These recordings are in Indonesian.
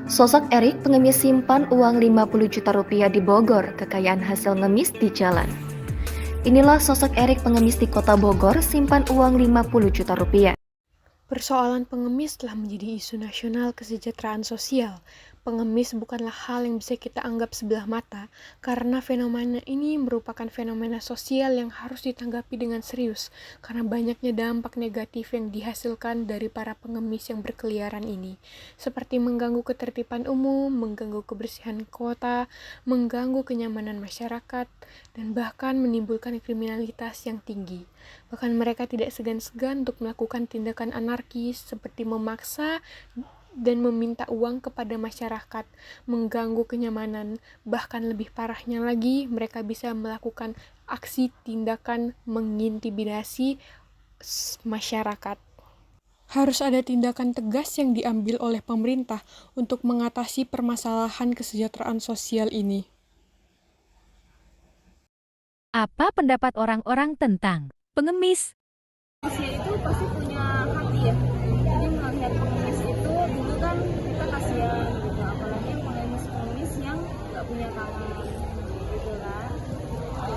Sosok Erik, pengemis simpan uang 50 juta rupiah di Bogor, kekayaan hasil ngemis di jalan. Inilah sosok Erik, pengemis di kota Bogor, simpan uang 50 juta rupiah. Persoalan pengemis telah menjadi isu nasional kesejahteraan sosial. Pengemis bukanlah hal yang bisa kita anggap sebelah mata, karena fenomena ini merupakan fenomena sosial yang harus ditanggapi dengan serius, karena banyaknya dampak negatif yang dihasilkan dari para pengemis yang berkeliaran ini, seperti mengganggu ketertiban umum, mengganggu kebersihan kota, mengganggu kenyamanan masyarakat, dan bahkan menimbulkan kriminalitas yang tinggi. Bahkan mereka tidak segan-segan untuk melakukan tindakan anarkis seperti memaksa dan meminta uang kepada masyarakat, mengganggu kenyamanan. Bahkan lebih parahnya lagi, mereka bisa melakukan aksi tindakan mengintimidasi masyarakat. Harus ada tindakan tegas yang diambil oleh pemerintah untuk mengatasi permasalahan kesejahteraan sosial ini. Apa pendapat orang-orang tentang pengemis? Manusia itu pasti punya hati ya. Jadi melihat pengemis itu dulu kan kita kasihan gitu, apalagi yang pengemis-pengemis yang nggak punya tangan gitu kan.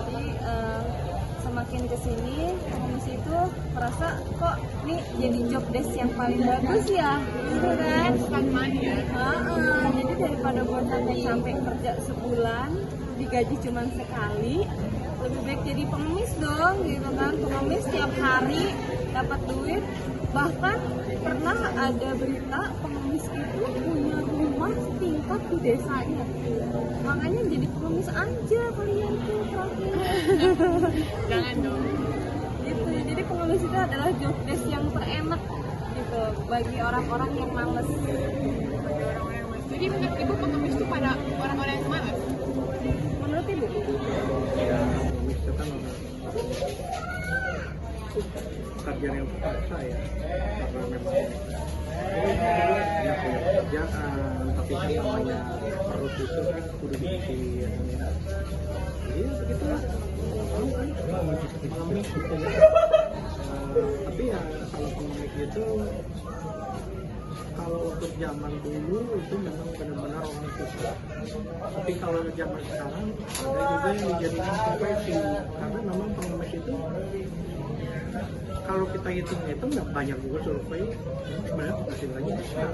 Jadi semakin kesini pengemis itu merasa kok ini jadi job desk yang paling bagus ya, gitu kan? Jadi daripada buat sampai kerja sebulan digaji cuma sekali, lebih baik jadi pengemis dong gitu kan. Pengemis tiap hari dapat duit, bahkan pernah ada berita pengemis itu punya rumah tingkat di desanya. Makanya jadi pengemis aja kalian tuh terakhir. Jangan dong gitu. Jadi pengemis itu adalah job desk yang terenak gitu bagi orang-orang yang malas. Jadi menurut Ibu pengemis itu pada orang-orang yang malas? Menurut Ibu? Pengemis itu kan pekerjaan yang terpaksa ya, karena memang dia punya pekerjaan, tapi kan namanya perut itu kan kudu diisi ya. Jadi begitulah, tahu kan pengemis itu ya. Tapi ya kalau pengemis itu kalau untuk zaman dulu itu memang benar-benar orang susah. Tapi kalau zaman sekarang ada juga yang dijadikan profesi, karena memang pengemis itu kalau kita hitung-hitung nggak banyak juga survei sebenarnya penghasilannya besar.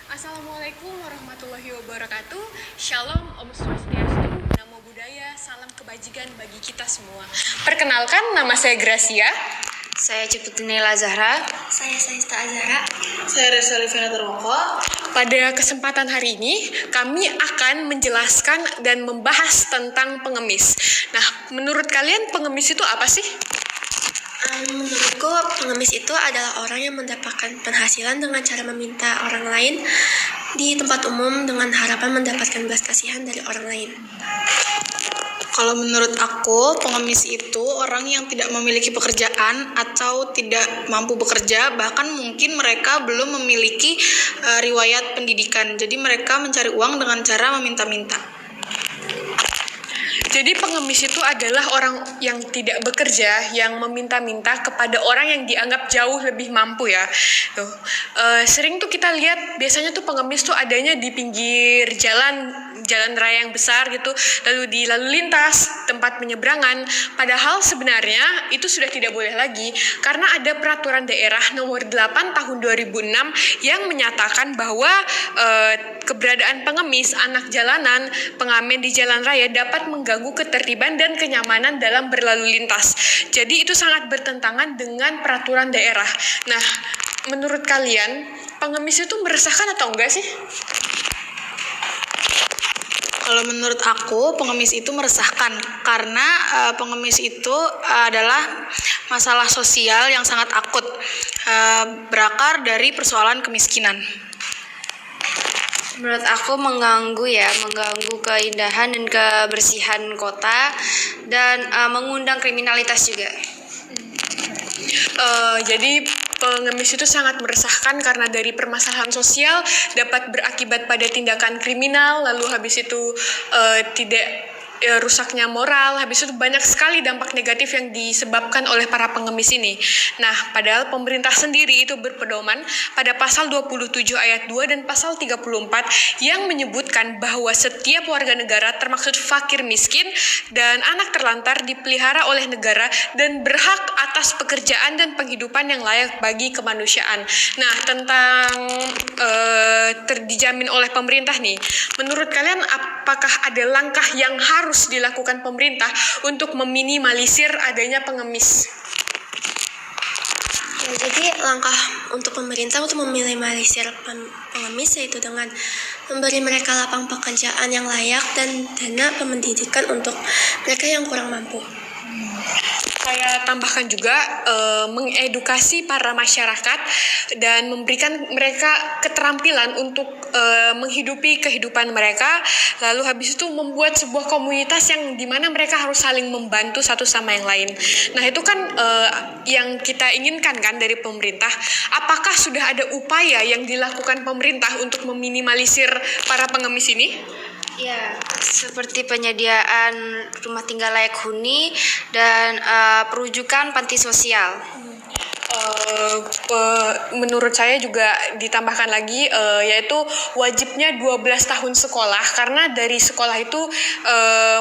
Assalamualaikum warahmatullahi wabarakatuh. Shalom, Om Swastiastu, Namo Buddhaya, salam kebajikan bagi kita semua. Perkenalkan, nama saya Gracia. Saya Ciputinela Zahra. Saya Saista Azhara. Saya Resa Livina Termoko. Pada kesempatan hari ini, kami akan menjelaskan dan membahas tentang pengemis. Nah, menurut kalian pengemis itu apa sih? Menurutku pengemis itu adalah orang yang mendapatkan penghasilan dengan cara meminta orang lain di tempat umum dengan harapan mendapatkan belas kasihan dari orang lain. Kalau menurut aku, pengemis itu orang yang tidak memiliki pekerjaan atau tidak mampu bekerja, bahkan mungkin mereka belum memiliki riwayat pendidikan. Jadi mereka mencari uang dengan cara meminta-minta. Jadi pengemis itu adalah orang yang tidak bekerja, yang meminta-minta kepada orang yang dianggap jauh lebih mampu ya. Tuh. Sering tuh kita lihat biasanya tuh pengemis tuh adanya di pinggir jalan raya yang besar gitu, lalu di lalu lintas, tempat penyeberangan. Padahal sebenarnya itu sudah tidak boleh lagi karena ada peraturan daerah nomor 8 tahun 2006 yang menyatakan bahwa keberadaan pengemis, anak jalanan, pengamen di jalan raya dapat mengganggu ketertiban dan kenyamanan dalam berlalu lintas. Jadi itu sangat bertentangan dengan peraturan daerah. Nah, menurut kalian pengemis itu meresahkan atau enggak sih? Kalau menurut aku, pengemis itu meresahkan karena pengemis itu adalah masalah sosial yang sangat akut, berakar dari persoalan kemiskinan. Menurut aku mengganggu keindahan dan kebersihan kota dan mengundang kriminalitas juga. Jadi pengemis itu sangat meresahkan karena dari permasalahan sosial dapat berakibat pada tindakan kriminal, lalu habis itu tidak rusaknya moral, habis itu banyak sekali dampak negatif yang disebabkan oleh para pengemis ini. Nah, padahal pemerintah sendiri itu berpedoman pada pasal 27 ayat 2 dan pasal 34 yang menyebutkan bahwa setiap warga negara termasuk fakir miskin dan anak terlantar dipelihara oleh negara dan berhak atas pekerjaan dan penghidupan yang layak bagi kemanusiaan. Nah, tentang dijamin oleh pemerintah nih, menurut kalian apakah ada langkah yang harus dilakukan pemerintah untuk meminimalisir adanya pengemis? Ya, jadi langkah untuk pemerintah untuk meminimalisir pengemis yaitu dengan memberi mereka lapang pekerjaan yang layak dan dana pendidikan untuk mereka yang kurang mampu. Saya tambahkan juga mengedukasi para masyarakat dan memberikan mereka keterampilan untuk menghidupi kehidupan mereka, lalu habis itu membuat sebuah komunitas yang dimana mereka harus saling membantu satu sama yang lain. Nah, itu kan yang kita inginkan kan dari pemerintah. Apakah sudah ada upaya yang dilakukan pemerintah untuk meminimalisir para pengemis ini? Ya, seperti penyediaan rumah tinggal layak huni dan perujukan panti sosial. Menurut saya juga ditambahkan lagi yaitu wajibnya 12 tahun sekolah, karena dari sekolah itu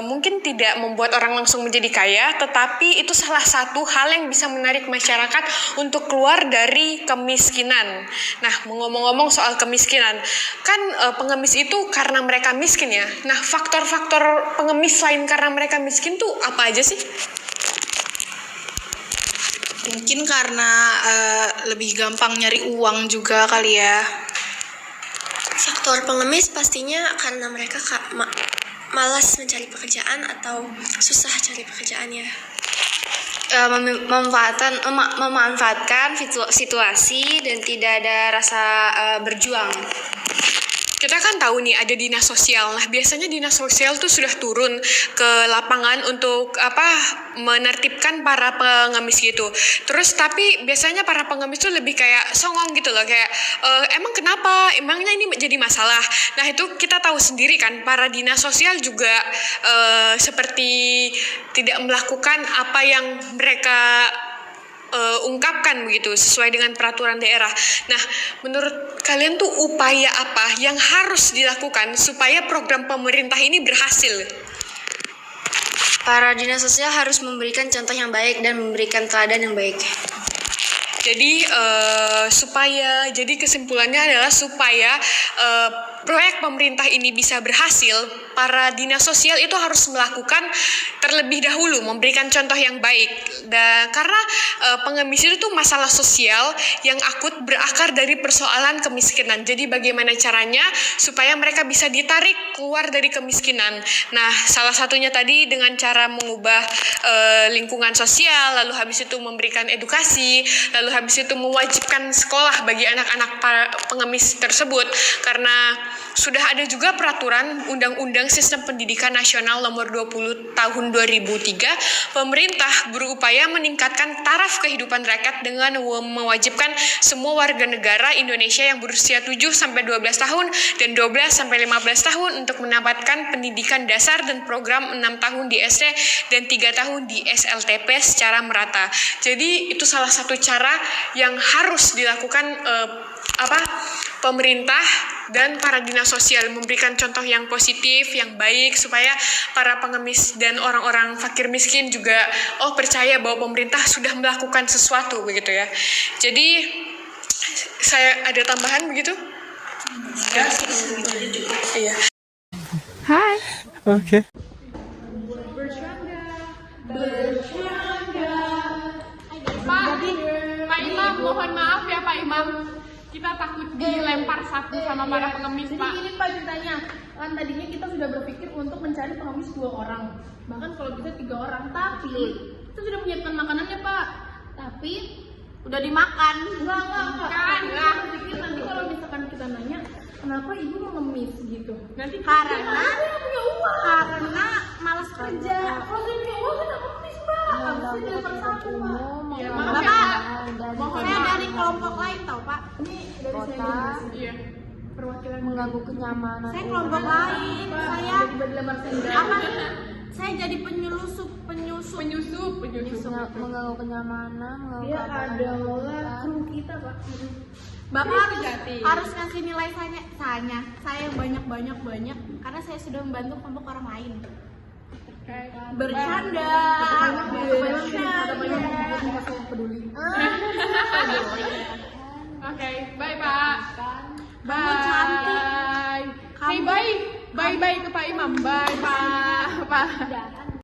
mungkin tidak membuat orang langsung menjadi kaya, tetapi itu salah satu hal yang bisa menarik masyarakat untuk keluar dari kemiskinan. Nah, ngomong-ngomong soal kemiskinan, kan pengemis itu karena mereka miskin ya. Nah, faktor-faktor pengemis lain karena mereka miskin tuh apa aja sih? Mungkin karena lebih gampang nyari uang juga kali ya. Faktor pengemis pastinya karena mereka malas mencari pekerjaan atau susah cari pekerjaannya. Memanfaatkan situasi dan tidak ada rasa berjuang. Kita kan tahu nih ada dinas sosial. Nah, biasanya dinas sosial tuh sudah turun ke lapangan untuk menertibkan para pengemis gitu. Terus tapi biasanya para pengemis tuh lebih kayak songong gitu loh, kayak emang kenapa? Emangnya ini jadi masalah? Nah, itu kita tahu sendiri kan, para dinas sosial juga seperti tidak melakukan apa yang mereka ungkapkan begitu sesuai dengan peraturan daerah. Nah, menurut kalian tuh upaya apa yang harus dilakukan supaya program pemerintah ini berhasil? Para dinas sosial harus memberikan contoh yang baik dan memberikan teladan yang baik. Jadi kesimpulannya adalah supaya proyek pemerintah ini bisa berhasil, para dinas sosial itu harus melakukan terlebih dahulu memberikan contoh yang baik. Dan karena pengemis itu tuh masalah sosial yang akut berakar dari persoalan kemiskinan. Jadi bagaimana caranya supaya mereka bisa ditarik keluar dari kemiskinan? Nah, salah satunya tadi dengan cara mengubah lingkungan sosial, lalu habis itu memberikan edukasi, lalu habis itu mewajibkan sekolah bagi anak-anak para pengemis tersebut, karena sudah ada juga peraturan Undang-Undang Sistem Pendidikan Nasional Nomor 20 Tahun 2003. Pemerintah berupaya meningkatkan taraf kehidupan rakyat dengan mewajibkan semua warga negara Indonesia yang berusia 7-12 tahun dan 12-15 tahun untuk mendapatkan pendidikan dasar dan program 6 tahun di SD dan 3 tahun di SLTP secara merata. Jadi itu salah satu cara yang harus dilakukan pemerintah dan para dinas sosial, memberikan contoh yang positif, yang baik, supaya para pengemis dan orang-orang fakir miskin juga percaya bahwa pemerintah sudah melakukan sesuatu begitu ya. Jadi saya ada tambahan begitu? Iya. Hai. Oke. Pak Imam, mohon maaf ya Pak Imam. Kita takut dilempar sapu sama para pengemis, Pak. Jadi ini Pak ceritanya, kan tadinya kita sudah berpikir untuk mencari pengemis 2 orang, bahkan kalau bisa 3 orang, tapi kita sudah menyiapkan makanannya Pak, tapi udah dimakan. Enggak. Kita berpikir nanti kalau misalkan kita nanya, kenapa ibu mengemis gitu? Nanti karena punya uang, karena malas kerja. Kalau dia punya uang kan mengemis Pak, harusnya dilempar sapu Pak. Ya, Bapak, saya dari kelompok lain tau Pak. Ini dari kota. Iya. Perwakilan mengganggu kenyamanan. Saya kelompok lain. Saya apa? Saya jadi penyusup. Mengganggu kenyamanan, mengganggu Dia adalah kru kita, Pak. Bapak harus ngasih nilai saya banyak karena saya sudah membantu kelompok orang lain. Bercanda. Oke, bye Pak. Kamu cantik. Bye. Hey, bye ke Pak Imam. Bye Pak.